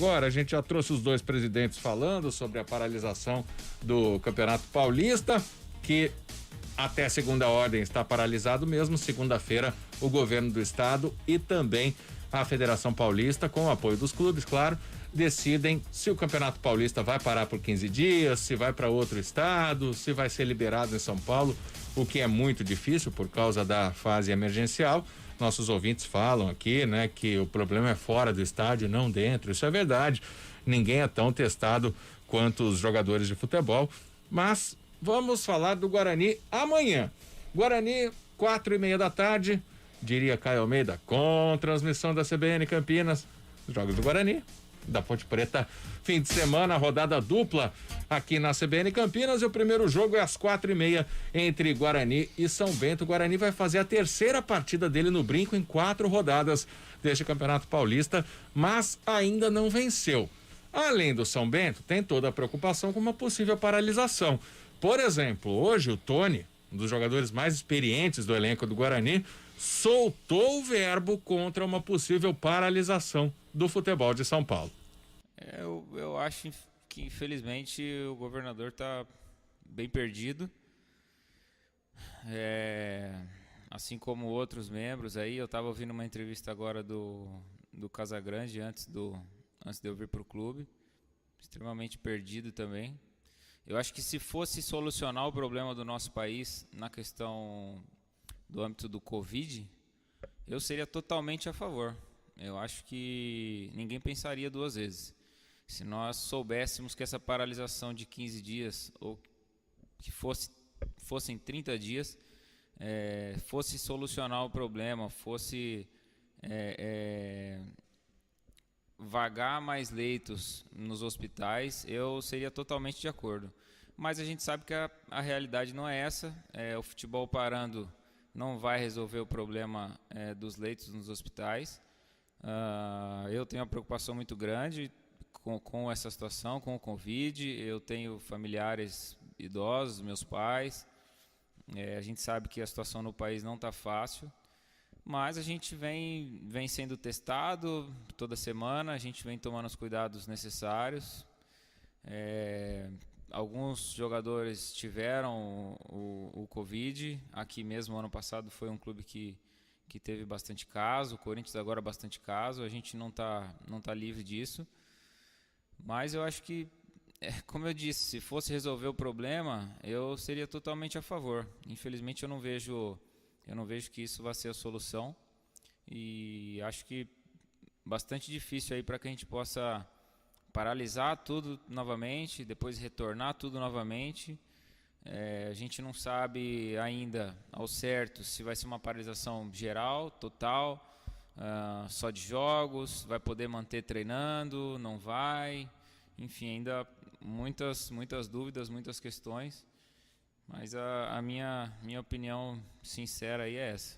agora. A gente já trouxe os dois presidentes falando sobre a paralisação do Campeonato Paulista, que até segunda ordem está paralisado mesmo. Segunda-feira, o governo do estado e também a Federação Paulista, com o apoio dos clubes, claro, decidem se o Campeonato Paulista vai parar por 15 dias, se vai para outro estado, se vai ser liberado em São Paulo, o que é muito difícil por causa da fase emergencial. Nossos ouvintes falam aqui, né, que o problema é fora do estádio, não dentro. Isso é verdade. Ninguém é tão testado quanto os jogadores de futebol, mas vamos falar do Guarani amanhã. Guarani, 4:30 da tarde, diria Caio Almeida, com transmissão da CBN Campinas, os jogos do Guarani, da Ponte Preta, fim de semana, rodada dupla aqui na CBN Campinas, e o primeiro jogo é às 4:30 entre Guarani e São Bento. O Guarani vai fazer a terceira partida dele no Brinco em 4 rodadas deste Campeonato Paulista, mas ainda não venceu. Além do São Bento, tem toda a preocupação com uma possível paralisação. Por exemplo, hoje o Tony, um dos jogadores mais experientes do elenco do Guarani, soltou o verbo contra uma possível paralisação do futebol de São Paulo. Eu acho que infelizmente o governador está bem perdido, assim como outros membros aí. Eu estava ouvindo uma entrevista agora do Casagrande antes de eu vir para o clube, extremamente perdido também. Eu acho que se fosse solucionar o problema do nosso país na questão do âmbito do Covid, eu seria totalmente a favor. Eu acho que ninguém pensaria 2 vezes. Se nós soubéssemos que essa paralisação de 15 dias, ou que fossem 30 dias, fosse solucionar o problema, fosse vagar mais leitos nos hospitais, eu seria totalmente de acordo. Mas a gente sabe que a realidade não é essa. O futebol parando não vai resolver o problema dos leitos nos hospitais. Eu tenho uma preocupação muito grande com essa situação, com o Covid. Eu tenho familiares idosos, meus pais. A gente sabe que a situação no país não está fácil, mas a gente vem sendo testado toda semana, a gente vem tomando os cuidados necessários. Alguns jogadores tiveram o Covid. Aqui mesmo, ano passado, foi um clube que teve bastante caso. O Corinthians agora bastante caso. A gente não tá livre disso. Mas eu acho que, como eu disse, se fosse resolver o problema, eu seria totalmente a favor. Infelizmente, eu não vejo que isso vai ser a solução. E acho que bastante difícil aí para que a gente possa paralisar tudo novamente, depois retornar tudo novamente. A gente não sabe ainda ao certo se vai ser uma paralisação geral, total, só de jogos, vai poder manter treinando, não vai. Enfim, ainda muitas dúvidas, muitas questões. Mas a minha opinião sincera aí é essa.